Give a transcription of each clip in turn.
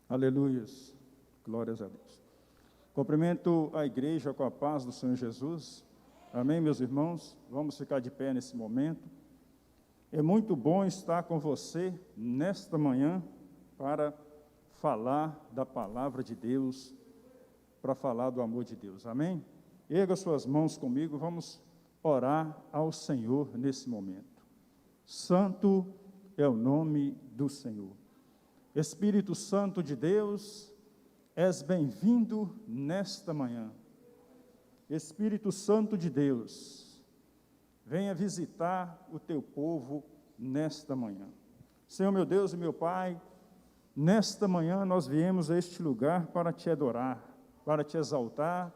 Aleluias, glórias a Deus. Cumprimento a igreja com a paz do Senhor Jesus. Amém, meus irmãos? Vamos ficar de pé nesse momento. É muito bom estar com você nesta manhã para falar da palavra de Deus, para falar do amor de Deus. Amém? Erga suas mãos comigo, vamos orar ao Senhor nesse momento. Santo é o nome do Senhor. Espírito Santo de Deus, és bem-vindo nesta manhã. Espírito Santo de Deus, venha visitar o teu povo nesta manhã. Senhor meu Deus e meu Pai, nesta manhã nós viemos a este lugar para te adorar, para te exaltar,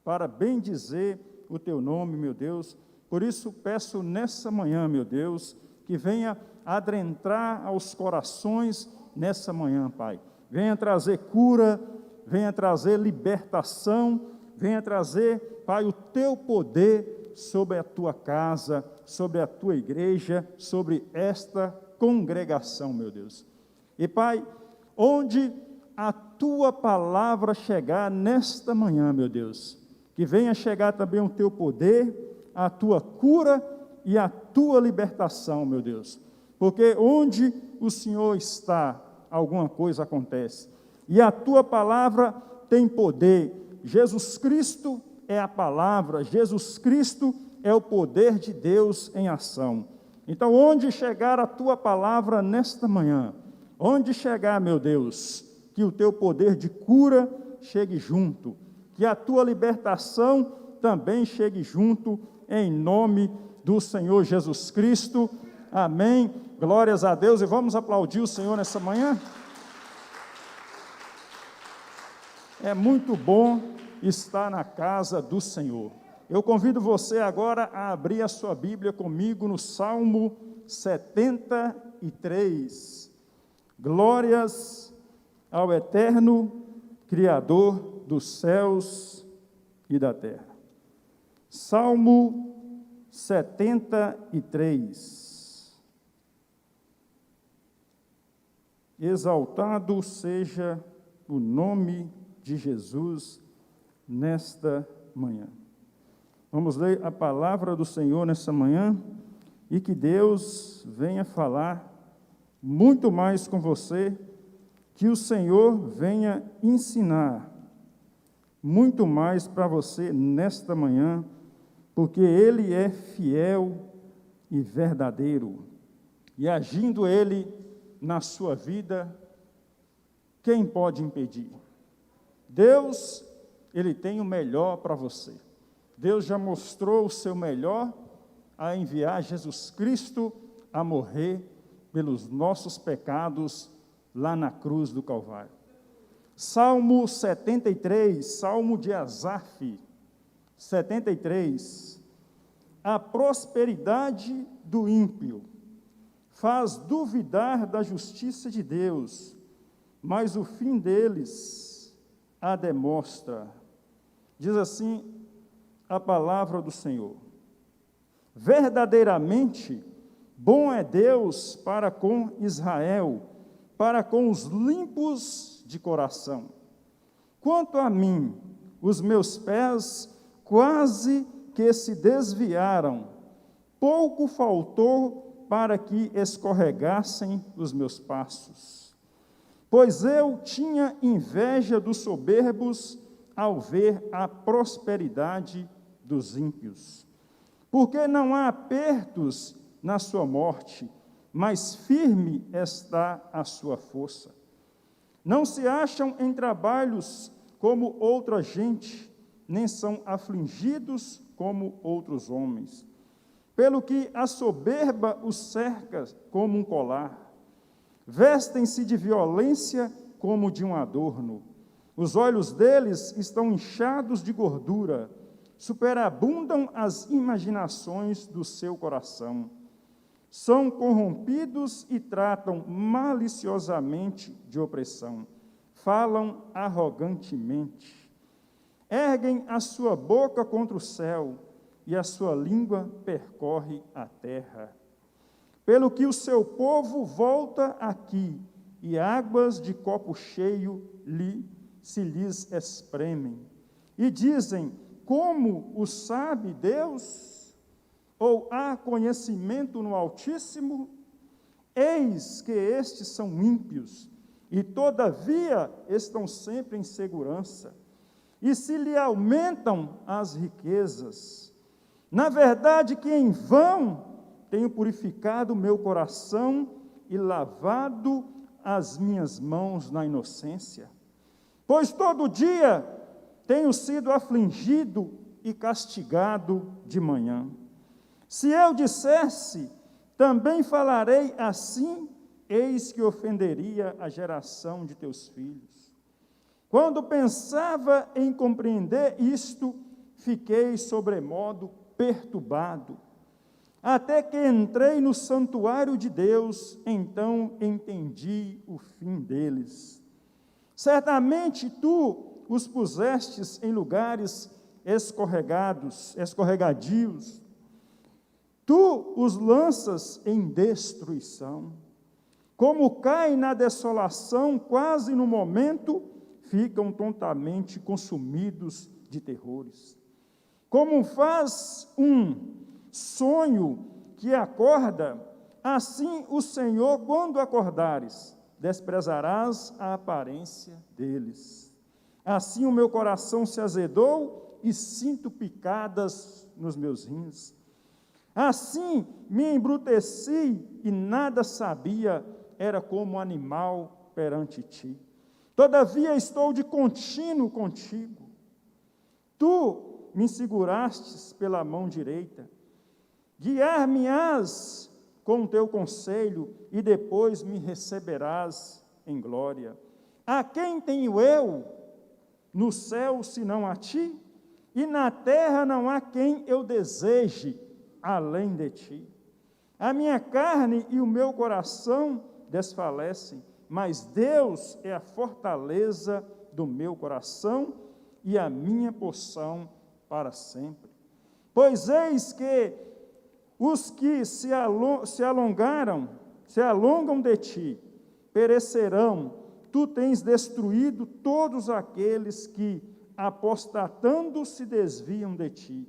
para bendizer o teu nome, meu Deus. Por isso peço nessa manhã, meu Deus, que venha adentrar aos corações nessa manhã, Pai. Venha trazer cura, venha trazer libertação, venha trazer, Pai, o teu poder sobre a tua casa, sobre a tua igreja, sobre esta congregação, meu Deus. E, Pai, onde a tua palavra chegar nesta manhã, meu Deus, que venha chegar também o teu poder, a tua cura e a tua libertação, meu Deus. Porque onde o Senhor está, alguma coisa acontece. E a tua palavra tem poder. Jesus Cristo é a palavra, Jesus Cristo é o poder de Deus em ação. Então, onde chegar a tua palavra nesta manhã, onde chegar, meu Deus, que o teu poder de cura chegue junto, que a tua libertação também chegue junto, em nome do Senhor Jesus Cristo. Amém. Glórias a Deus. E vamos aplaudir o Senhor nessa manhã? É muito bom estar na casa do Senhor. Eu convido você agora a abrir a sua Bíblia comigo no Salmo 73. Glórias ao eterno Criador dos céus e da terra. Salmo 73. Exaltado seja o nome de Jesus nesta manhã. Vamos ler a palavra do Senhor nessa manhã e que Deus venha falar muito mais com você, que o Senhor venha ensinar muito mais para você nesta manhã, porque Ele é fiel e verdadeiro, e agindo Ele na sua vida, quem pode impedir? Deus, Ele tem o melhor para você. Deus já mostrou o seu melhor a enviar Jesus Cristo a morrer pelos nossos pecados lá na cruz do Calvário. Salmo 73, Salmo de Asaf, 73. A prosperidade do ímpio faz duvidar da justiça de Deus, mas o fim deles a demonstra. Diz assim a palavra do Senhor: verdadeiramente bom é Deus para com Israel, para com os limpos de coração. Quanto a mim, os meus pés quase que se desviaram, pouco faltou para que escorregassem os meus passos. Pois eu tinha inveja dos soberbos ao ver a prosperidade dos ímpios. Porque não há apertos na sua morte, mas firme está a sua força. Não se acham em trabalhos como outra gente, nem são afligidos como outros homens. Pelo que a soberba os cerca como um colar, vestem-se de violência como de um adorno. Os olhos deles estão inchados de gordura, superabundam as imaginações do seu coração. São corrompidos e tratam maliciosamente de opressão. Falam arrogantemente. Erguem a sua boca contra o céu, e a sua língua percorre a terra. Pelo que o seu povo volta aqui, e águas de copo cheio se lhes espremem. E dizem, como o sabe Deus? Ou há conhecimento no Altíssimo? Eis que estes são ímpios, e todavia estão sempre em segurança, e se lhe aumentam as riquezas. Na verdade que em vão tenho purificado o meu coração e lavado as minhas mãos na inocência. Pois todo dia tenho sido afligido e castigado de manhã. Se eu dissesse, também falarei assim, eis que ofenderia a geração de teus filhos. Quando pensava em compreender isto, fiquei sobremodo perturbado, até que entrei no santuário de Deus, então entendi o fim deles. Certamente tu os pusestes em lugares escorregadios, tu os lanças em destruição. Como caem na desolação, quase no momento, ficam tontamente consumidos de terrores. Como faz um sonho que acorda, assim o Senhor, quando acordares, desprezarás a aparência deles. Assim o meu coração se azedou e sinto picadas nos meus rins. Assim me embruteci e nada sabia, era como animal perante ti. Todavia estou de contínuo contigo. Tu me segurastes pela mão direita. Guiar-me-ás com o teu conselho, e depois me receberás em glória. A quem tenho eu no céu, senão a ti? E na terra não há quem eu deseje além de ti. A minha carne e o meu coração desfalecem, mas Deus é a fortaleza do meu coração e a minha porção para sempre. Pois eis que os que se alongam de ti, perecerão. Tu tens destruído todos aqueles que, apostatando, se desviam de ti.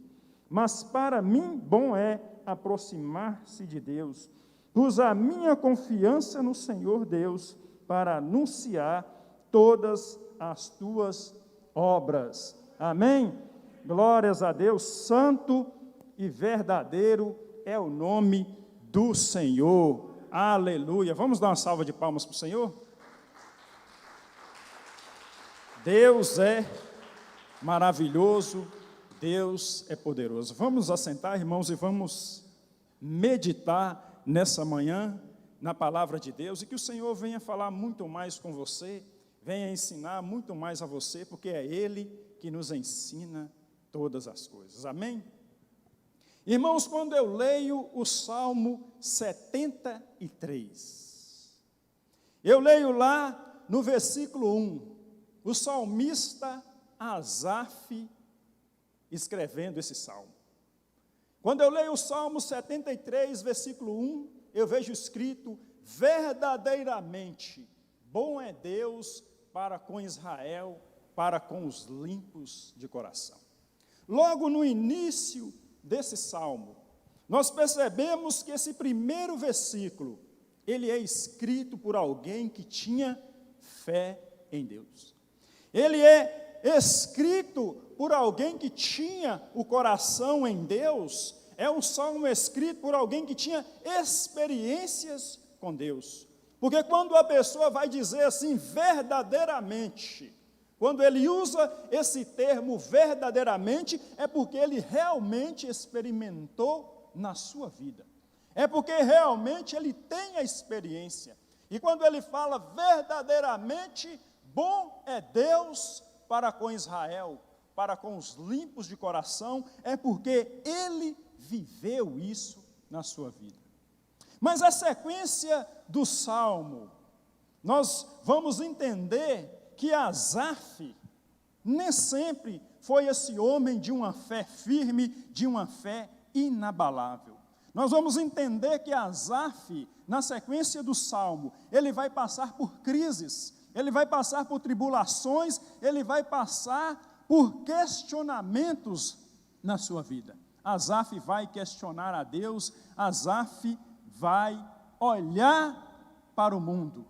Mas para mim, bom é aproximar-se de Deus. Pus a minha confiança no Senhor Deus, para anunciar todas as tuas obras. Amém? Glórias a Deus, santo e verdadeiro é o nome do Senhor. Aleluia. Vamos dar uma salva de palmas para o Senhor? Deus é maravilhoso, Deus é poderoso. Vamos assentar, irmãos, e vamos meditar nessa manhã na palavra de Deus, e que o Senhor venha falar muito mais com você, venha ensinar muito mais a você, porque é Ele que nos ensina todas as coisas. Amém? Irmãos, quando eu leio o Salmo 73, eu leio lá no versículo 1, o salmista Asaf escrevendo esse salmo. Quando eu leio o Salmo 73, versículo 1, eu vejo escrito: verdadeiramente bom é Deus para com Israel, para com os limpos de coração. Logo no início desse salmo, nós percebemos que esse primeiro versículo, ele é escrito por alguém que tinha fé em Deus. Ele é escrito por alguém que tinha o coração em Deus. É um salmo escrito por alguém que tinha experiências com Deus. Porque quando a pessoa vai dizer assim, verdadeiramente, quando ele usa esse termo verdadeiramente, é porque ele realmente experimentou na sua vida. É porque realmente ele tem a experiência. E quando ele fala verdadeiramente, bom é Deus para com Israel, para com os limpos de coração, é porque ele viveu isso na sua vida. Mas a sequência do salmo, nós vamos entender que Asaf nem sempre foi esse homem de uma fé firme, de uma fé inabalável. Nós vamos entender que Asaf, na sequência do Salmo, ele vai passar por crises, ele vai passar por tribulações, ele vai passar por questionamentos na sua vida. Asaf vai questionar a Deus, Asaf vai olhar para o mundo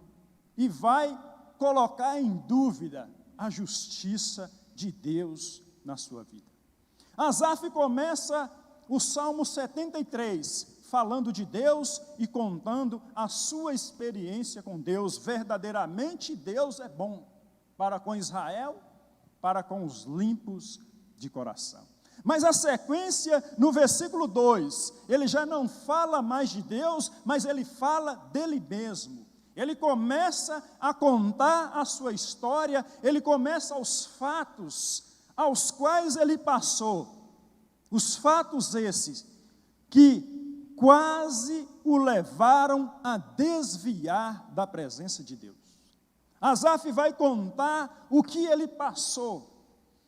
e vai colocar em dúvida a justiça de Deus na sua vida. Asaf começa o Salmo 73, falando de Deus e contando a sua experiência com Deus. Verdadeiramente Deus é bom para com Israel, para com os limpos de coração. Mas a sequência, no versículo 2, ele já não fala mais de Deus, mas ele fala dele mesmo. Ele começa a contar a sua história, ele começa os fatos aos quais ele passou. Os fatos esses que quase o levaram a desviar da presença de Deus. Asaf vai contar o que ele passou.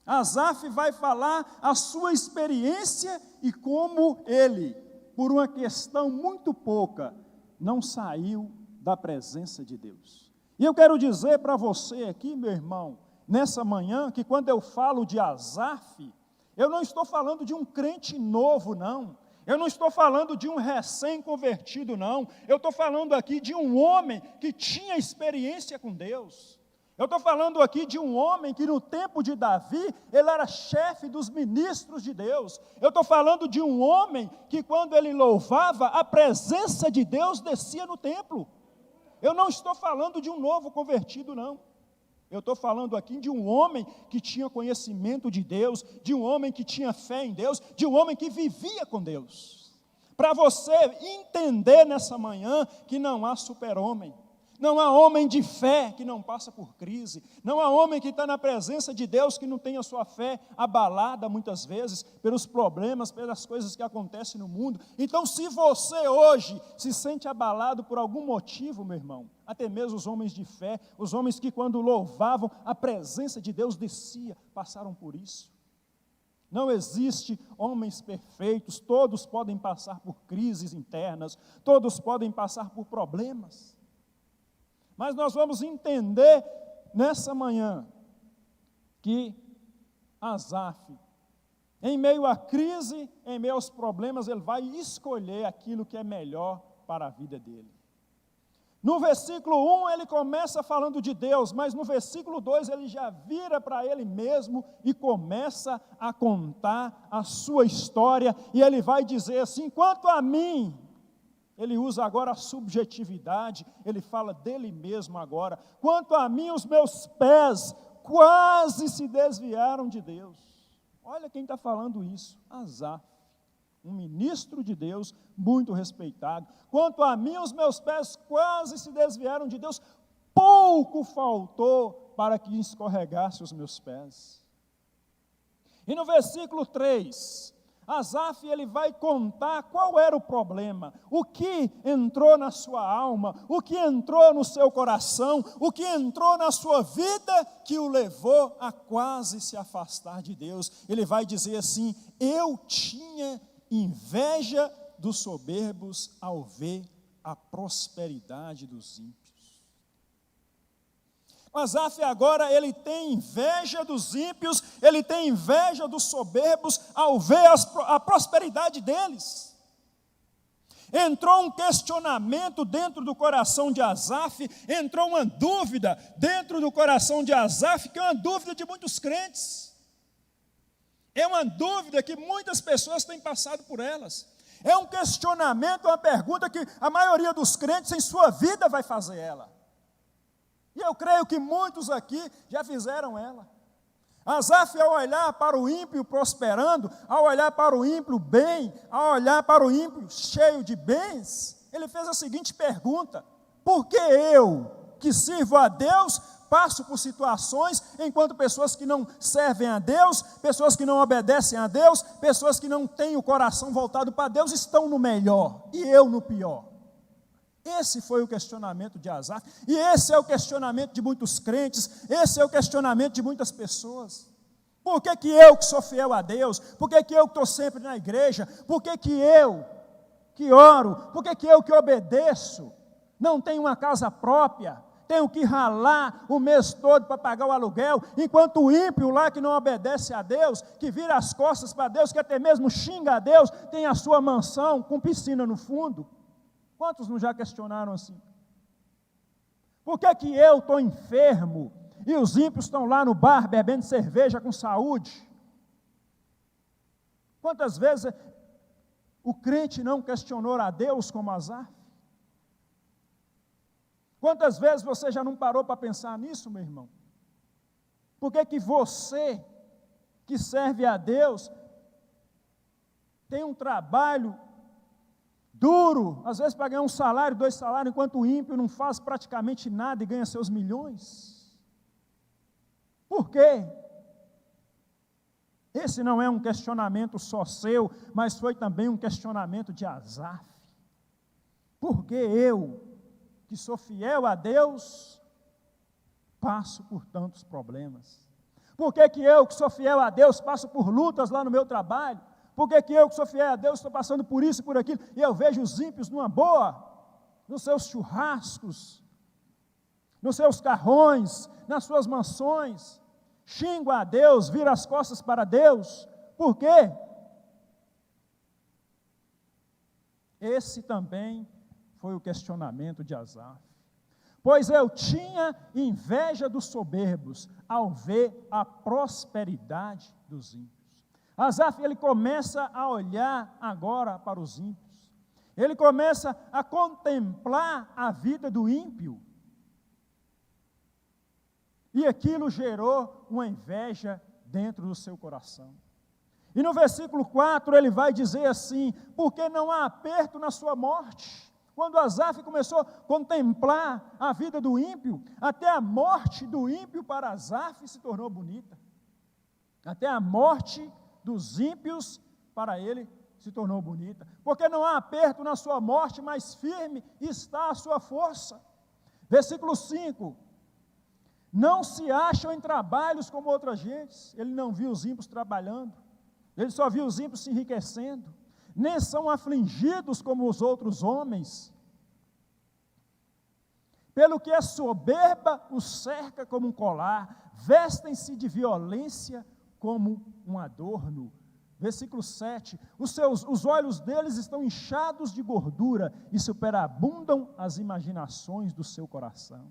Asaf vai falar a sua experiência e como ele, por uma questão muito pouca, não saiu da presença de Deus. E eu quero dizer para você aqui, meu irmão, nessa manhã, que quando eu falo de Asaf, eu não estou falando de um crente novo, não. Eu não estou falando de um recém-convertido, não. Eu estou falando aqui de um homem que tinha experiência com Deus. Eu estou falando aqui de um homem que no tempo de Davi, ele era chefe dos ministros de Deus. Eu estou falando de um homem que quando ele louvava, a presença de Deus descia no templo. Eu não estou falando de um novo convertido, não. Eu estou falando aqui de um homem que tinha conhecimento de Deus, de um homem que tinha fé em Deus, de um homem que vivia com Deus. Para você entender nessa manhã que não há super-homem. Não há homem de fé que não passa por crise. Não há homem que está na presença de Deus que não tem a sua fé abalada muitas vezes pelos problemas, pelas coisas que acontecem no mundo. Então, se você hoje se sente abalado por algum motivo, meu irmão, até mesmo os homens de fé, os homens que quando louvavam a presença de Deus descia, passaram por isso. Não existe homens perfeitos, todos podem passar por crises internas, todos podem passar por problemas. Mas nós vamos entender nessa manhã que Asaf, em meio à crise, em meio aos problemas, ele vai escolher aquilo que é melhor para a vida dele. No versículo 1 ele começa falando de Deus, mas no versículo 2 ele já vira para ele mesmo e começa a contar a sua história, e ele vai dizer assim: quanto a mim, ele usa agora a subjetividade, ele fala dele mesmo agora. Quanto a mim, os meus pés quase se desviaram de Deus. Olha quem está falando isso, Asaf, um ministro de Deus, muito respeitado. Quanto a mim, os meus pés quase se desviaram de Deus, pouco faltou para que escorregasse os meus pés. E no versículo 3... Asaf, ele vai contar qual era o problema, o que entrou na sua alma, o que entrou no seu coração, o que entrou na sua vida que o levou a quase se afastar de Deus. Ele vai dizer assim: eu tinha inveja dos soberbos ao ver a prosperidade dos ímpios. Asaf agora, ele tem inveja dos ímpios, ele tem inveja dos soberbos ao ver a prosperidade deles. Entrou um questionamento dentro do coração de Asaf, entrou uma dúvida dentro do coração de Asaf, que é uma dúvida de muitos crentes. É uma dúvida que muitas pessoas têm passado por elas. É um questionamento, uma pergunta que a maioria dos crentes em sua vida vai fazer ela. E eu creio que muitos aqui já fizeram ela. Asaf, ao olhar para o ímpio prosperando, ao olhar para o ímpio bem, ao olhar para o ímpio cheio de bens, ele fez a seguinte pergunta: por que eu, que sirvo a Deus, passo por situações, enquanto pessoas que não servem a Deus, pessoas que não obedecem a Deus, pessoas que não têm o coração voltado para Deus, estão no melhor, e eu no pior? Esse foi o questionamento de Asaf, e esse é o questionamento de muitos crentes, esse é o questionamento de muitas pessoas. Por que eu que sou fiel a Deus, por que eu que estou sempre na igreja, por que eu que oro, por que eu que obedeço, não tem uma casa própria, tenho que ralar o mês todo para pagar o aluguel, enquanto o ímpio lá que não obedece a Deus, que vira as costas para Deus, que até mesmo xinga a Deus, tem a sua mansão com piscina no fundo. Quantos não já questionaram assim? Por que que eu estou enfermo e os ímpios estão lá no bar bebendo cerveja com saúde? Quantas vezes o crente não questionou a Deus como Asaf? Quantas vezes você já não parou para pensar nisso, meu irmão? Por que que você, que serve a Deus, tem um trabalho duro, às vezes para ganhar um salário, 2 salários, enquanto o ímpio não faz praticamente nada e ganha seus milhões? Por quê? Esse não é um questionamento só seu, mas foi também um questionamento de Asaf. Por que eu, que sou fiel a Deus, passo por tantos problemas? Por que que eu, que sou fiel a Deus, passo por lutas lá no meu trabalho? Por que que eu, que sou fiel a Deus, estou passando por isso e por aquilo? E eu vejo os ímpios numa boa, nos seus churrascos, nos seus carrões, nas suas mansões, xingo a Deus, viro as costas para Deus. Por quê? Esse também foi o questionamento de Asaf. Pois eu tinha inveja dos soberbos ao ver a prosperidade dos ímpios. Asaf, ele começa a olhar agora para os ímpios. Ele começa a contemplar a vida do ímpio. E aquilo gerou uma inveja dentro do seu coração. E no versículo 4 ele vai dizer assim: porque não há aperto na sua morte. Quando Asaf começou a contemplar a vida do ímpio, até a morte do ímpio para Asaf se tornou bonita. Até a morte dos ímpios para ele se tornou bonita. Porque não há aperto na sua morte, mas firme está a sua força. Versículo 5. Não se acham em trabalhos como outras gentes. Ele não viu os ímpios trabalhando. Ele só viu os ímpios se enriquecendo. Nem são afligidos como os outros homens. Pelo que a soberba os cerca como um colar, vestem-se de violência como um adorno. Versículo 7, os olhos deles estão inchados de gordura e superabundam as imaginações do seu coração.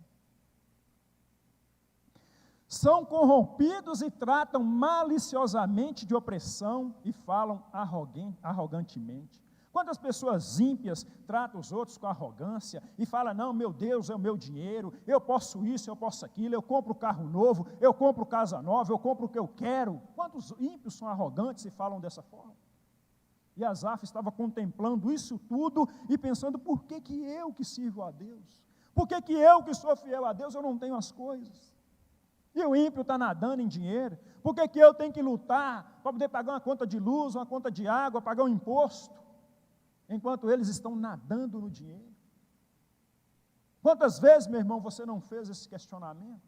São corrompidos e tratam maliciosamente de opressão e falam arrogantemente. Quantas pessoas ímpias tratam os outros com arrogância e falam: não, meu Deus é o meu dinheiro, eu posso isso, eu posso aquilo, eu compro carro novo, eu compro casa nova, eu compro o que eu quero. Quantos ímpios são arrogantes e falam dessa forma? E Asaf estava contemplando isso tudo e pensando: por que que eu que sirvo a Deus? Por que que eu que sou fiel a Deus, eu não tenho as coisas? E o ímpio está nadando em dinheiro. Por que que eu tenho que lutar para poder pagar uma conta de luz, uma conta de água, pagar um imposto, enquanto eles estão nadando no dinheiro? Quantas vezes, meu irmão, você não fez esse questionamento?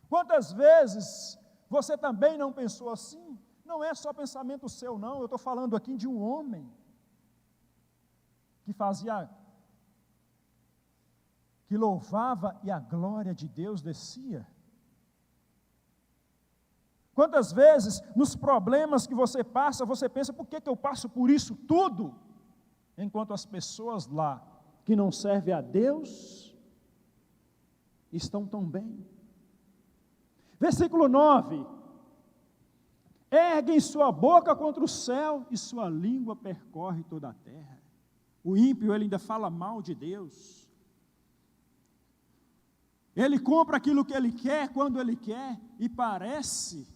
Quantas vezes você também não pensou assim? Não é só pensamento seu, não. Eu estou falando aqui de um homem que louvava e a glória de Deus descia. Quantas vezes, nos problemas que você passa, você pensa: por que que eu passo por isso tudo? Enquanto as pessoas lá, que não servem a Deus, estão tão bem. Versículo 9. Erguem sua boca contra o céu e sua língua percorre toda a terra. O ímpio, ele ainda fala mal de Deus. Ele compra aquilo que ele quer, quando ele quer, e parece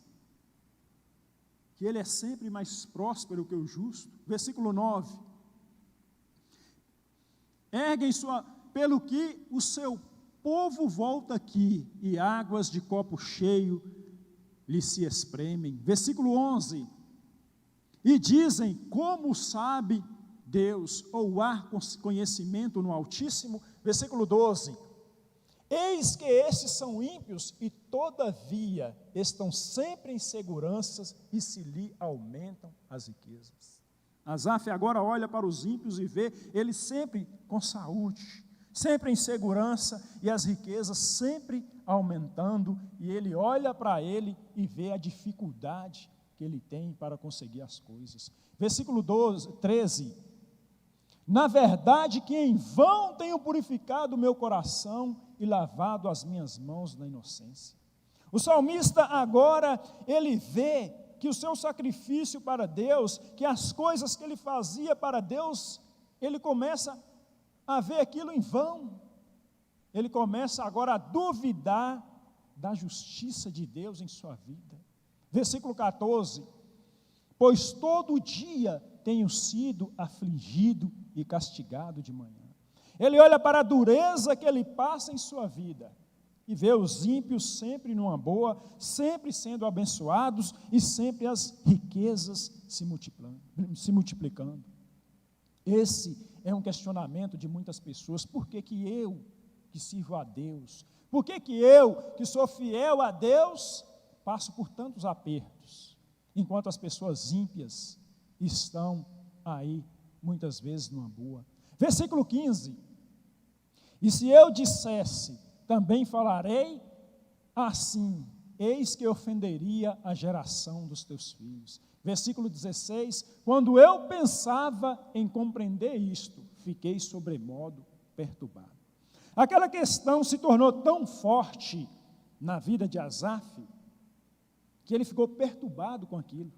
que ele é sempre mais próspero que o justo. Versículo 9. Erguem pelo que o seu povo volta aqui, e águas de copo cheio lhe se espremem. Versículo 11. E dizem: como sabe Deus, ou há conhecimento no Altíssimo? Versículo 12. Eis que estes são ímpios e todavia estão sempre em seguranças e se lhe aumentam as riquezas. Asaf agora olha para os ímpios e vê eles sempre com saúde, sempre em segurança e as riquezas sempre aumentando, e ele olha para ele e vê a dificuldade que ele tem para conseguir as coisas. Versículo 13: na verdade que em vão tenho purificado o meu coração e lavado as minhas mãos na inocência. O salmista agora, ele vê que o seu sacrifício para Deus, que as coisas que ele fazia para Deus, ele começa a ver aquilo em vão. Ele começa agora a duvidar da justiça de Deus em sua vida. Versículo 14: pois todo dia tenho sido afligido e castigado de manhã. Ele olha para a dureza que ele passa em sua vida e vê os ímpios sempre numa boa, sempre sendo abençoados e sempre as riquezas se multiplicando. Esse é um questionamento de muitas pessoas. Por que que eu, que sirvo a Deus, por que que eu, que sou fiel a Deus, passo por tantos apertos, enquanto as pessoas ímpias estão aí, muitas vezes, numa boa? Versículo 15: e se eu dissesse, também falarei assim, eis que ofenderia a geração dos teus filhos. Versículo 16: quando eu pensava em compreender isto, fiquei sobremodo perturbado. Aquela questão se tornou tão forte na vida de Asaf, que ele ficou perturbado com aquilo.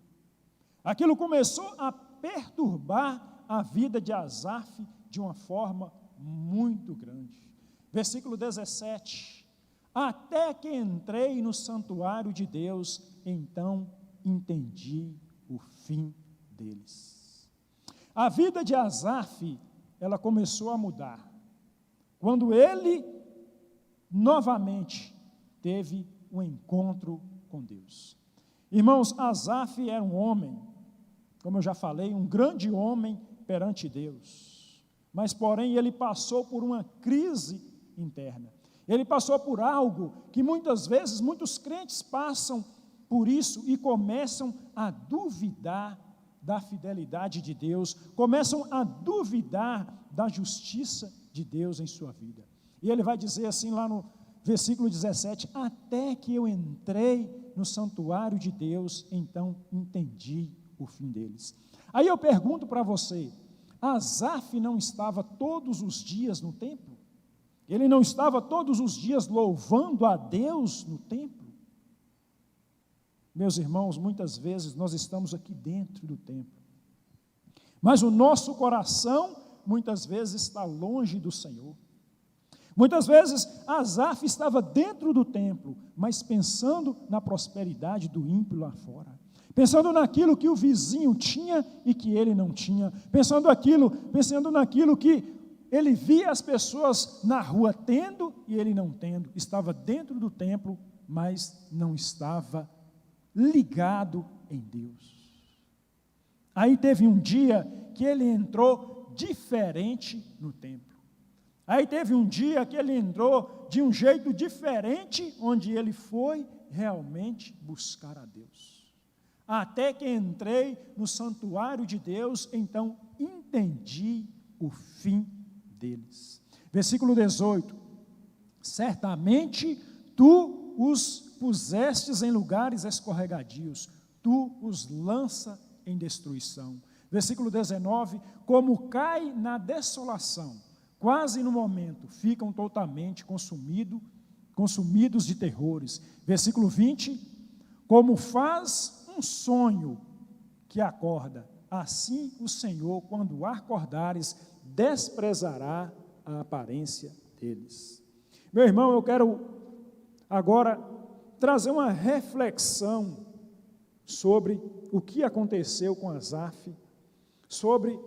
Aquilo começou a perturbar a vida de Asaf de uma forma muito grande. Versículo 17: até que entrei no santuário de Deus, então entendi o fim deles. A vida de Asaf, ela começou a mudar quando ele novamente teve um encontro com Deus. Irmãos, Asaf era um homem, como eu já falei, um grande homem perante Deus, mas porém ele passou por uma crise interna. Ele passou por algo que muitas vezes muitos crentes passam por isso e começam a duvidar da fidelidade de Deus, começam a duvidar da justiça de Deus em sua vida. E ele vai dizer assim lá no versículo 17: até que eu entrei no santuário de Deus, então entendi o fim deles. Aí eu pergunto para você, Asaf não estava todos os dias no templo? Ele não estava todos os dias louvando a Deus no templo? Meus irmãos, muitas vezes nós estamos aqui dentro do templo, mas o nosso coração muitas vezes está longe do Senhor. Muitas vezes Asaf estava dentro do templo, mas pensando na prosperidade do ímpio lá fora, pensando naquilo que o vizinho tinha e que ele não tinha, pensando naquilo que ele via as pessoas na rua tendo e ele não tendo. Estava dentro do templo, mas não estava ligado em Deus. Aí teve um dia que ele entrou diferente no templo. Aí teve um dia que ele entrou de um jeito diferente, onde ele foi realmente buscar a Deus. Até que entrei no santuário de Deus, então entendi o fim deles. Versículo 18: certamente tu os pusestes em lugares escorregadios, tu os lança em destruição. Versículo 19: como cai na desolação, quase no momento, ficam totalmente consumidos de terrores. Versículo 20: como faz um sonho que acorda, assim o Senhor, quando acordares, desprezará a aparência deles. Meu irmão, eu quero agora trazer uma reflexão sobre o que aconteceu com Asaf, sobre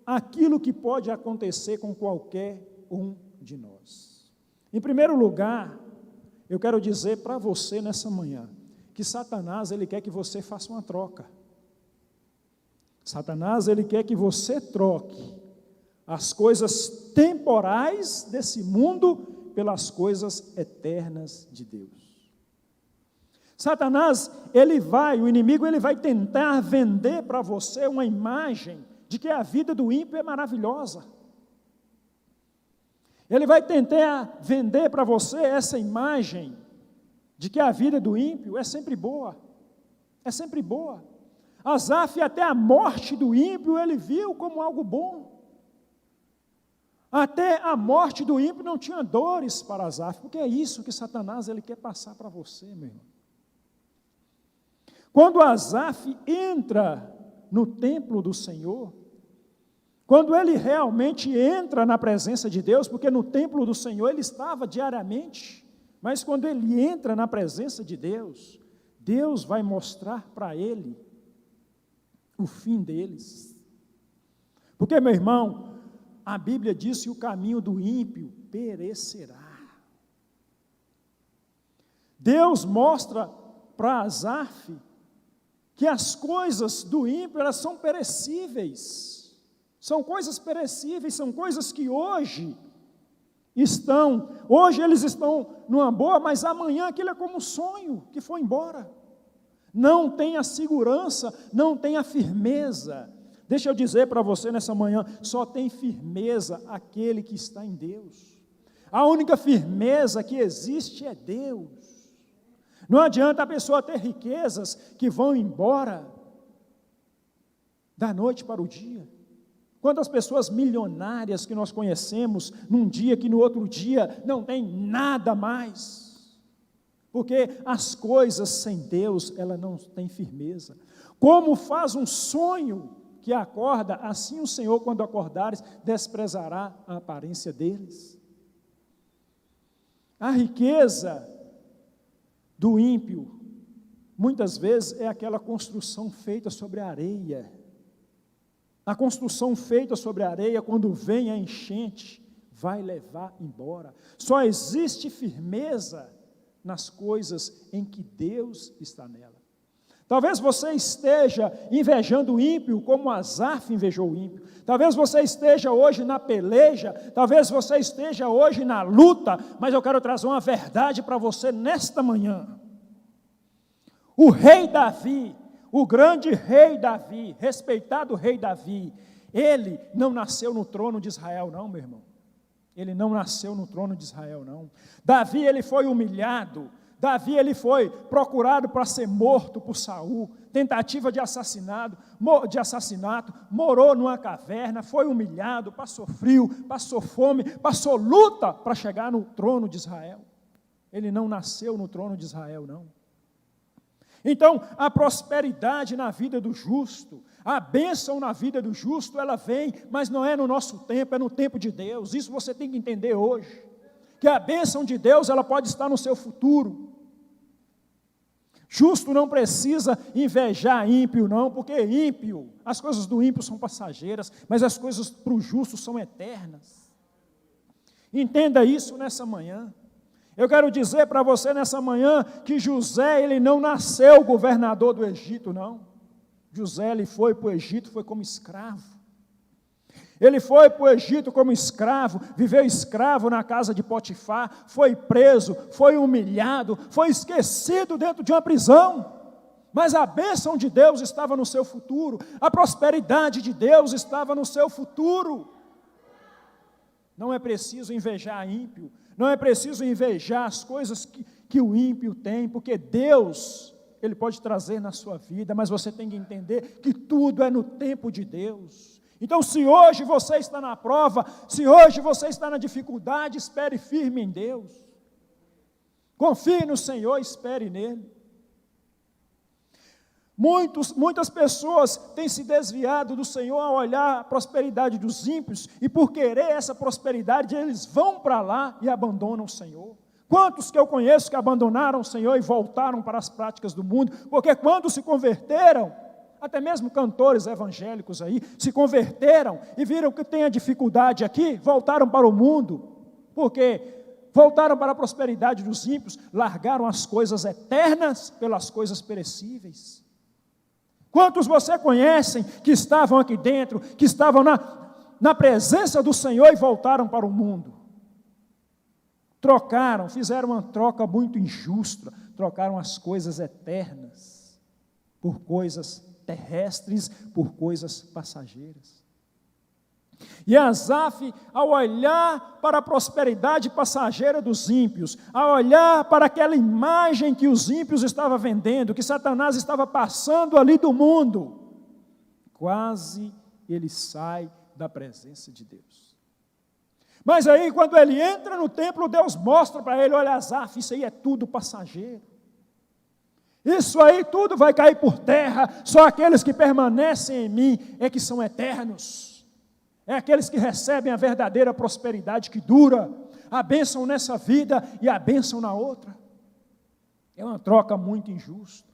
aquilo que pode acontecer com qualquer um de nós. Em primeiro lugar, eu quero dizer para você nessa manhã, que Satanás, ele quer que você faça uma troca. Satanás, ele quer que você troque as coisas temporais desse mundo pelas coisas eternas de Deus. Satanás, o inimigo, ele vai tentar vender para você uma imagem de que a vida do ímpio é maravilhosa. Ele vai tentar vender para você essa imagem de que a vida do ímpio é sempre boa. É sempre boa. Asaf, até a morte do ímpio, ele viu como algo bom. Até a morte do ímpio não tinha dores para Asaf, porque é isso que Satanás ele quer passar para você, meu irmão. Quando Asaf entra no templo do Senhor, quando ele realmente entra na presença de Deus, porque no templo do Senhor ele estava diariamente, mas quando ele entra na presença de Deus, Deus vai mostrar para ele o fim deles. Porque, meu irmão, a Bíblia diz que o caminho do ímpio perecerá. Deus mostra para Asaf que as coisas do ímpio, elas são perecíveis. São coisas perecíveis, são coisas que hoje eles estão numa boa, mas amanhã aquilo é como um sonho que foi embora. Não tem a segurança, não tem a firmeza. Deixa eu dizer para você nessa manhã, só tem firmeza aquele que está em Deus. A única firmeza que existe é Deus. Não adianta a pessoa ter riquezas que vão embora da noite para o dia. Quantas pessoas milionárias que nós conhecemos num dia que no outro dia não tem nada mais. Porque as coisas sem Deus, ela não tem firmeza. Como faz um sonho que acorda, assim o Senhor, quando acordares, desprezará a aparência deles. A riqueza do ímpio, muitas vezes, é aquela construção feita sobre a areia. A construção feita sobre a areia, quando vem a enchente, vai levar embora. Só existe firmeza nas coisas em que Deus está nela. Talvez você esteja invejando o ímpio, como Asaf invejou o ímpio. Talvez você esteja hoje na peleja, talvez você esteja hoje na luta, mas eu quero trazer uma verdade para você nesta manhã. O rei Davi, o grande rei Davi, respeitado rei Davi, ele não nasceu no trono de Israel não, meu irmão. Ele não nasceu no trono de Israel não. Davi, ele foi humilhado. Davi, ele foi procurado para ser morto por Saul, tentativa de assassinato, morou numa caverna, foi humilhado, passou frio, passou fome, passou luta para chegar no trono de Israel. Ele não nasceu no trono de Israel não. Então, a prosperidade na vida do justo, a bênção na vida do justo, ela vem, mas não é no nosso tempo, é no tempo de Deus. Isso você tem que entender hoje, que a bênção de Deus, ela pode estar no seu futuro. Justo não precisa invejar ímpio não, porque ímpio, as coisas do ímpio são passageiras, mas as coisas para o justo são eternas. Entenda isso nessa manhã. Eu quero dizer para você nessa manhã que José, ele não nasceu governador do Egito, não. José, ele foi para o Egito, foi como escravo. Ele foi para o Egito como escravo, viveu escravo na casa de Potifar, foi preso, foi humilhado, foi esquecido dentro de uma prisão. Mas a bênção de Deus estava no seu futuro, a prosperidade de Deus estava no seu futuro. Não é preciso invejar ímpio, não é preciso invejar as coisas que o ímpio tem, porque Deus, Ele pode trazer na sua vida, mas você tem que entender que tudo é no tempo de Deus. Então, se hoje você está na prova, se hoje você está na dificuldade, espere firme em Deus. Confie no Senhor, espere nele. Muitas pessoas têm se desviado do Senhor ao olhar a prosperidade dos ímpios, e por querer essa prosperidade, eles vão para lá e abandonam o Senhor. Quantos que eu conheço que abandonaram o Senhor e voltaram para as práticas do mundo, porque quando se converteram, até mesmo cantores evangélicos aí, se converteram e viram que tem a dificuldade aqui, voltaram para o mundo, porque voltaram para a prosperidade dos ímpios, largaram as coisas eternas pelas coisas perecíveis. Quantos você conhecem que estavam aqui dentro, que estavam na presença do Senhor e voltaram para o mundo? Trocaram, fizeram uma troca muito injusta, trocaram as coisas eternas por coisas terrestres, por coisas passageiras. E Asaf, ao olhar para a prosperidade passageira dos ímpios, ao olhar para aquela imagem que os ímpios estavam vendendo, que Satanás estava passando ali do mundo, quase ele sai da presença de Deus. Mas aí, quando ele entra no templo, Deus mostra para ele: olha, Asaf, isso aí é tudo passageiro. Isso aí tudo vai cair por terra, só aqueles que permanecem em mim é que são eternos. É aqueles que recebem a verdadeira prosperidade que dura, a bênção nessa vida e a bênção na outra. É uma troca muito injusta.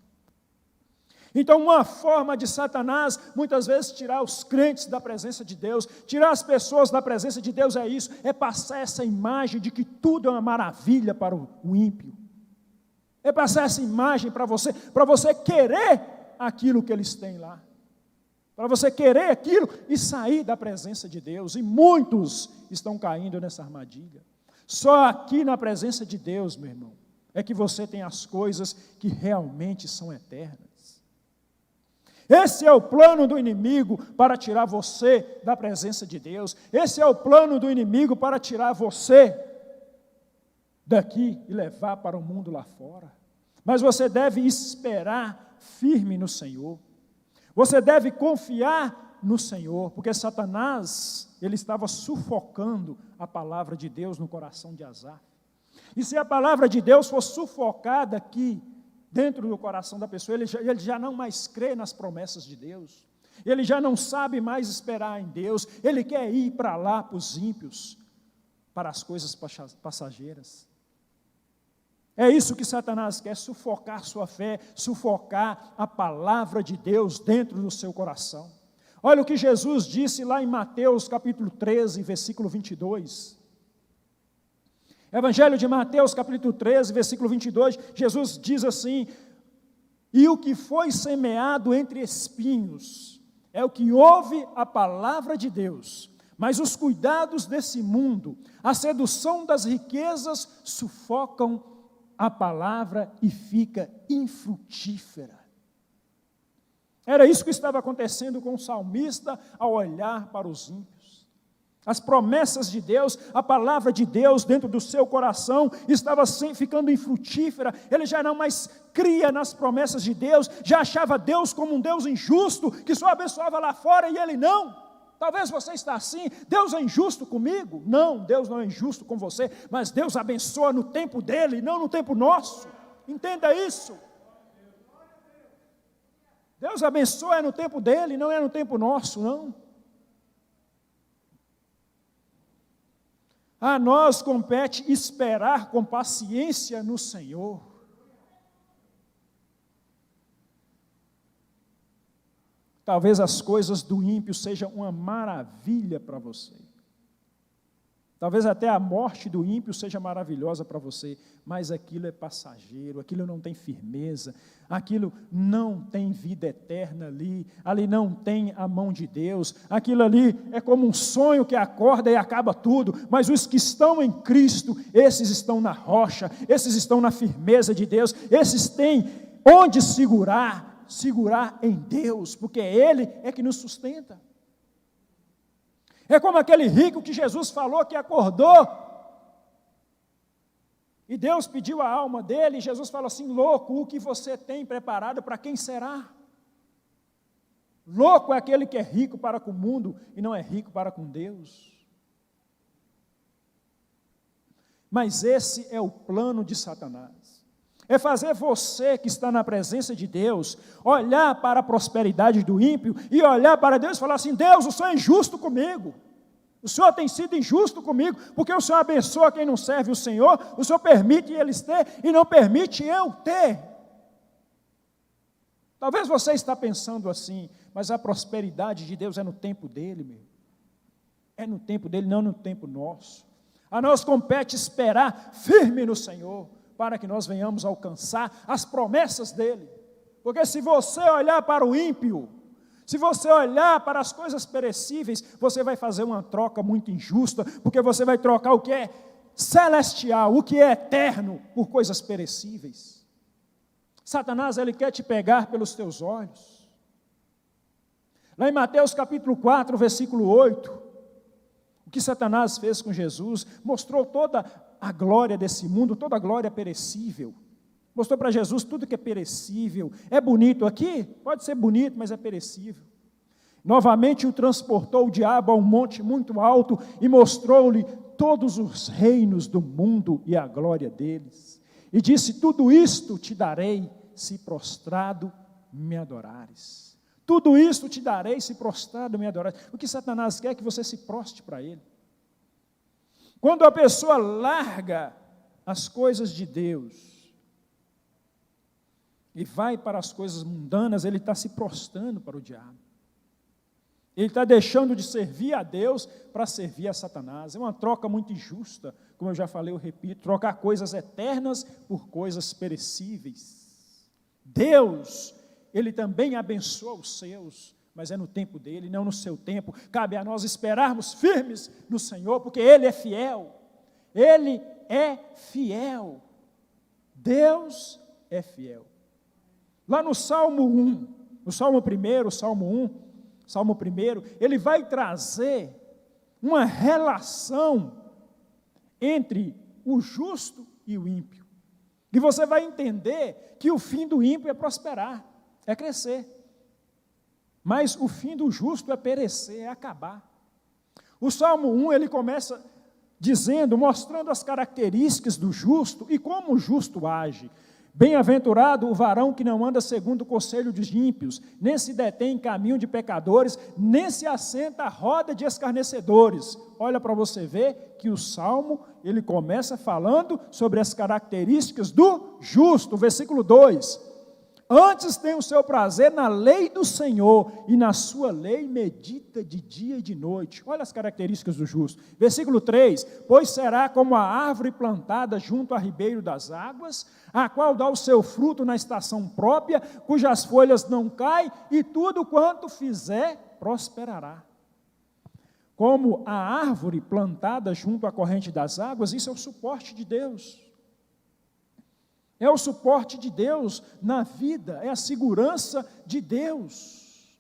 Então, uma forma de Satanás, muitas vezes, tirar os crentes da presença de Deus, tirar as pessoas da presença de Deus é isso, é passar essa imagem de que tudo é uma maravilha para o ímpio. É passar essa imagem para você querer aquilo que eles têm lá. Para você querer aquilo e sair da presença de Deus. E muitos estão caindo nessa armadilha. Só aqui na presença de Deus, meu irmão, é que você tem as coisas que realmente são eternas. Esse é o plano do inimigo para tirar você da presença de Deus. Esse é o plano do inimigo para tirar você daqui e levar para o mundo lá fora. Mas você deve esperar firme no Senhor. Você deve confiar no Senhor, porque Satanás, ele estava sufocando a palavra de Deus no coração de Asaf. E se a palavra de Deus for sufocada aqui, dentro do coração da pessoa, ele já não mais crê nas promessas de Deus. Ele já não sabe mais esperar em Deus. Ele quer ir para lá, para os ímpios, para as coisas passageiras. É isso que Satanás quer, sufocar sua fé, sufocar a palavra de Deus dentro do seu coração. Olha o que Jesus disse lá em Mateus capítulo 13, versículo 22. Evangelho de Mateus capítulo 13, versículo 22, Jesus diz assim: e o que foi semeado entre espinhos é o que ouve a palavra de Deus, mas os cuidados desse mundo, a sedução das riquezas sufocam a palavra e fica infrutífera. Era isso que estava acontecendo com o salmista ao olhar para os ímpios. As promessas de Deus, a palavra de Deus dentro do seu coração estava ficando infrutífera. Ele já não mais cria nas promessas de Deus, já achava Deus como um Deus injusto, que só abençoava lá fora e ele não. Talvez você está assim: Deus é injusto comigo? Não, Deus não é injusto com você, mas Deus abençoa no tempo dele, não no tempo nosso. Entenda isso. Deus abençoa no tempo dele, não é no tempo nosso, não. A nós compete esperar com paciência no Senhor. Talvez as coisas do ímpio sejam uma maravilha para você. Talvez até a morte do ímpio seja maravilhosa para você, mas aquilo é passageiro, aquilo não tem firmeza, aquilo não tem vida eterna ali não tem a mão de Deus, aquilo ali é como um sonho que acorda e acaba tudo, mas os que estão em Cristo, esses estão na rocha, esses estão na firmeza de Deus, esses têm onde segurar em Deus, porque Ele é que nos sustenta. É como aquele rico que Jesus falou que acordou, e Deus pediu a alma dele, e Jesus falou assim: louco, o que você tem preparado para quem será? Louco é aquele que é rico para com o mundo, e não é rico para com Deus. Mas esse é o plano de Satanás. É fazer você que está na presença de Deus, olhar para a prosperidade do ímpio e olhar para Deus e falar assim: Deus, o Senhor é injusto comigo. O Senhor tem sido injusto comigo, porque o Senhor abençoa quem não serve o Senhor, o Senhor permite eles ter e não permite eu ter. Talvez você está pensando assim, mas a prosperidade de Deus é no tempo dele, meu. É no tempo dele, não no tempo nosso. A nós compete esperar firme no Senhor, para que nós venhamos alcançar as promessas dele. Porque se você olhar para o ímpio, se você olhar para as coisas perecíveis, você vai fazer uma troca muito injusta, porque você vai trocar o que é celestial, o que é eterno, por coisas perecíveis. Satanás, ele quer te pegar pelos teus olhos. Lá em Mateus capítulo 4, versículo 8, O que Satanás fez com Jesus, mostrou toda a glória desse mundo, toda a glória perecível. Mostrou para Jesus tudo que é perecível. É bonito aqui? Pode ser bonito, mas é perecível. Novamente o transportou o diabo a um monte muito alto e mostrou-lhe todos os reinos do mundo e a glória deles. E disse: tudo isto te darei, se prostrado me adorares. Tudo isto te darei, se prostrado me adorares. O que Satanás quer é que você se prostre para ele. Quando a pessoa larga as coisas de Deus e vai para as coisas mundanas, ele está se prostrando para o diabo. Ele está deixando de servir a Deus para servir a Satanás. É uma troca muito injusta, como eu já falei, eu repito, trocar coisas eternas por coisas perecíveis. Deus, Ele também abençoa os seus, mas é no tempo dele, não no seu tempo. Cabe a nós esperarmos firmes no Senhor, porque Ele é fiel. Ele é fiel. Deus é fiel. Lá no Salmo 1, no Salmo 1, Salmo 1, ele vai trazer uma relação entre o justo e o ímpio. E você vai entender que o fim do ímpio é prosperar, é crescer. Mas o fim do justo é perecer, é acabar. O Salmo 1, ele começa dizendo, mostrando as características do justo e como o justo age. Bem-aventurado o varão que não anda segundo o conselho dos ímpios, nem se detém em caminho de pecadores, nem se assenta à roda de escarnecedores. Olha para você ver que o Salmo, ele começa falando sobre as características do justo. Versículo 2. Antes tem o seu prazer na lei do Senhor, e na sua lei medita de dia e de noite. Olha as características do justo. Versículo 3, pois será como a árvore plantada junto a ribeiro das águas, a qual dá o seu fruto na estação própria, cujas folhas não caem, e tudo quanto fizer prosperará. Como a árvore plantada junto à corrente das águas, isso é o suporte de Deus. É o suporte de Deus na vida, é a segurança de Deus.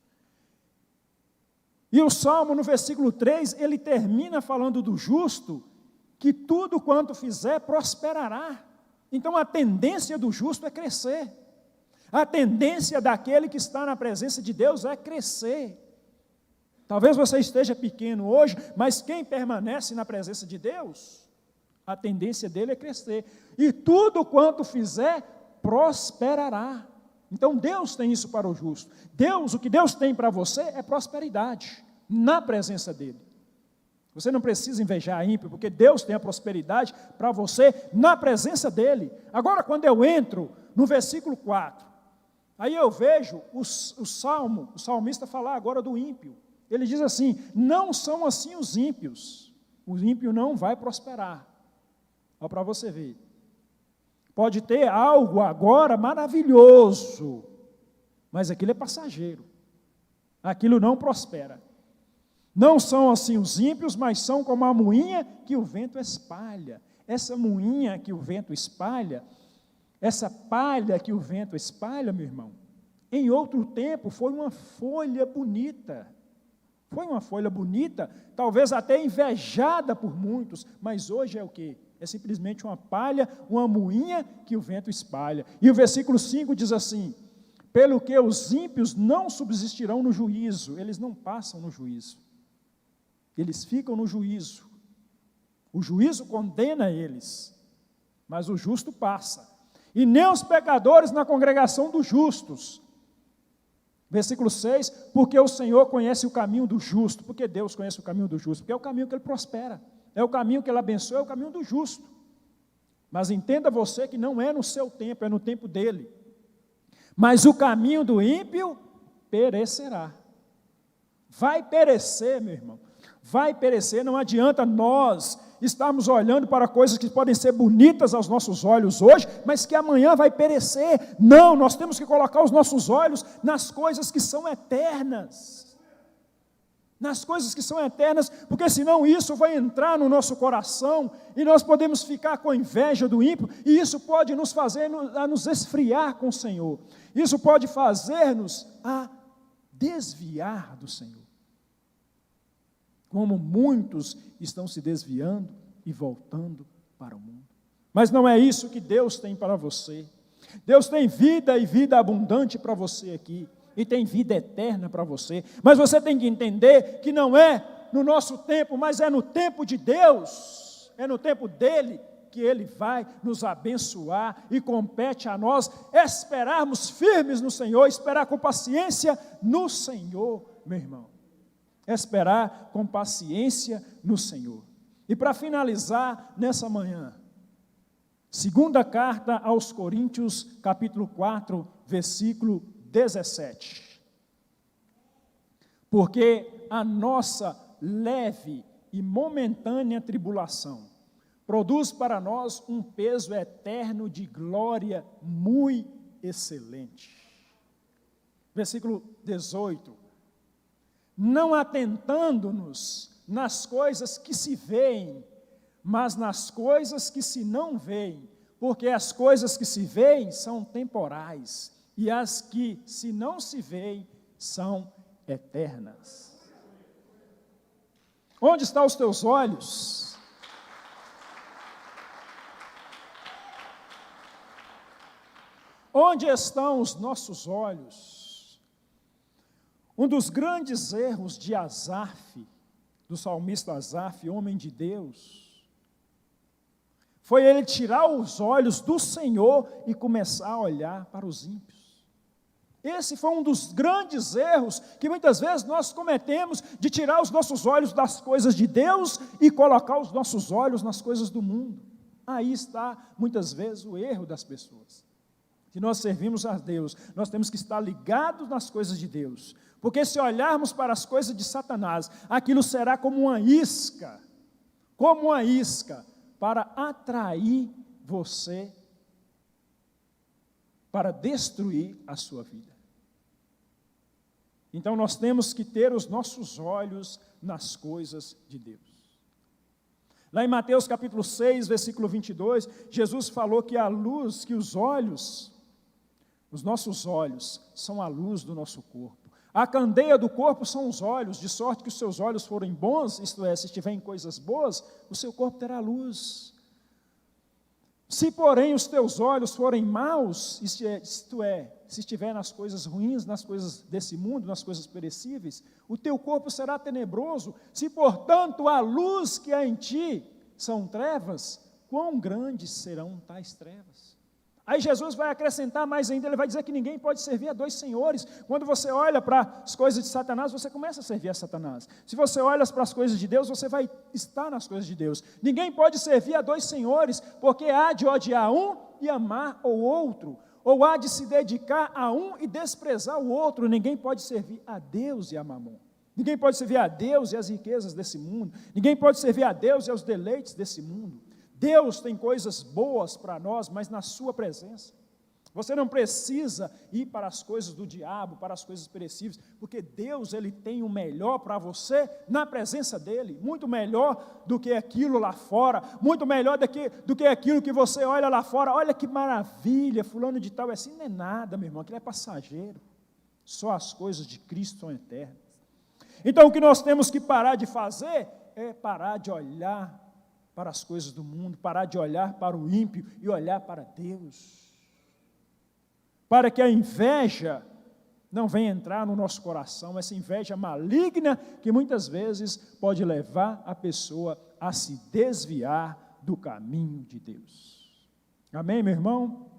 E o Salmo, no versículo 3, ele termina falando do justo, que tudo quanto fizer prosperará. Então a tendência do justo é crescer. A tendência daquele que está na presença de Deus é crescer. Talvez você esteja pequeno hoje, mas quem permanece na presença de Deus, a tendência dele é crescer. E tudo quanto fizer, prosperará. Então Deus tem isso para o justo. O que Deus tem para você é prosperidade, na presença dele. Você não precisa invejar ímpio, porque Deus tem a prosperidade para você na presença dele. Agora, quando eu entro no versículo 4, aí eu vejo o salmista falar agora do ímpio. Ele diz assim: não são assim os ímpios. O ímpio não vai prosperar. Olha para você ver. Pode ter algo agora maravilhoso, mas aquilo é passageiro. Aquilo não prospera. Não são assim os ímpios, mas são como a moinha que o vento espalha. Essa moinha que o vento espalha, essa palha que o vento espalha, meu irmão, em outro tempo foi uma folha bonita. Foi uma folha bonita, talvez até invejada por muitos, mas hoje é o quê? É simplesmente uma palha, uma moinha que o vento espalha. E o versículo 5 diz assim: pelo que os ímpios não subsistirão no juízo, eles não passam no juízo, eles ficam no juízo. O juízo condena eles, mas o justo passa. E nem os pecadores na congregação dos justos. Versículo 6, porque o Senhor conhece o caminho do justo. Porque Deus conhece o caminho do justo? Porque é o caminho que ele prospera, é o caminho que ele abençoa, é o caminho do justo. Mas entenda você que não é no seu tempo, é no tempo dele. Mas o caminho do ímpio perecerá. Vai perecer, meu irmão. Vai perecer, não adianta nós estarmos olhando para coisas que podem ser bonitas aos nossos olhos hoje, mas que amanhã vai perecer. Não, nós temos que colocar os nossos olhos nas coisas que são eternas. Nas coisas que são eternas, porque senão isso vai entrar no nosso coração e nós podemos ficar com inveja do ímpio, e isso pode nos fazer a nos esfriar com o Senhor. Isso pode fazer-nos a desviar do Senhor. como muitos estão se desviando e voltando para o mundo. Mas não é isso que Deus tem para você. Deus tem vida e vida abundante para você aqui, e tem vida eterna para você. Mas você tem que entender que não é no nosso tempo, mas é no tempo de Deus, é no tempo dEle, que Ele vai nos abençoar, e compete a nós esperarmos firmes no Senhor, esperar com paciência no Senhor, meu irmão. Esperar com paciência no Senhor. E para finalizar nessa manhã, segunda carta aos Coríntios, capítulo 4, versículo 17. Porque a nossa leve e momentânea tribulação produz para nós um peso eterno de glória muito excelente. Versículo 18. Não atentando-nos nas coisas que se veem, mas nas coisas que se não veem, porque as coisas que se veem são temporais, e as que se não se veem são eternas. Onde estão os teus olhos? Onde estão os nossos olhos? Um dos grandes erros de Asaf, do salmista Asaf, homem de Deus, foi ele tirar os olhos do Senhor e começar a olhar para os ímpios. Esse foi um dos grandes erros que muitas vezes nós cometemos, de tirar os nossos olhos das coisas de Deus e colocar os nossos olhos nas coisas do mundo. Aí está, muitas vezes, o erro das pessoas. Se nós servimos a Deus, nós temos que estar ligados nas coisas de Deus, porque se olharmos para as coisas de Satanás, aquilo será como uma isca para atrair você, para destruir a sua vida. Então nós temos que ter os nossos olhos nas coisas de Deus. Lá em Mateus capítulo 6, versículo 22, Jesus falou que a luz, que os nossos olhos são a luz do nosso corpo. A candeia do corpo são os olhos, de sorte que os seus olhos forem bons, isto é, se estiverem coisas boas, o seu corpo terá luz. Se, porém, os teus olhos forem maus, isto é, se estiver nas coisas ruins, nas coisas desse mundo, nas coisas perecíveis, o teu corpo será tenebroso. Se, portanto, a luz que há em ti são trevas, quão grandes serão tais trevas? Aí Jesus vai acrescentar mais ainda, ele vai dizer que ninguém pode servir a dois senhores. Quando você olha para as coisas de Satanás, você começa a servir a Satanás. Se você olha para as coisas de Deus, você vai estar nas coisas de Deus. Ninguém pode servir a dois senhores, porque há de odiar um e amar o outro, ou há de se dedicar a um e desprezar o outro. Ninguém pode servir a Deus e a Mamon. Ninguém pode servir a Deus e as riquezas desse mundo. Ninguém pode servir a Deus e aos deleites desse mundo. Deus tem coisas boas para nós, mas na sua presença. Você não precisa ir para as coisas do diabo, para as coisas perecíveis, porque Deus, Ele tem o melhor para você na presença dEle, muito melhor do que aquilo lá fora, muito melhor do que aquilo que você olha lá fora. Olha que maravilha, fulano de tal, assim não é nada, meu irmão, aquilo é passageiro. Só as coisas de Cristo são eternas. Então o que nós temos que parar de fazer é parar de olhar para as coisas do mundo, parar de olhar para o ímpio e olhar para Deus, para que a inveja não venha entrar no nosso coração, essa inveja maligna que muitas vezes pode levar a pessoa a se desviar do caminho de Deus. Amém, meu irmão?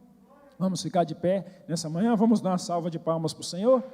Vamos ficar de pé nessa manhã, vamos dar uma salva de palmas para o Senhor?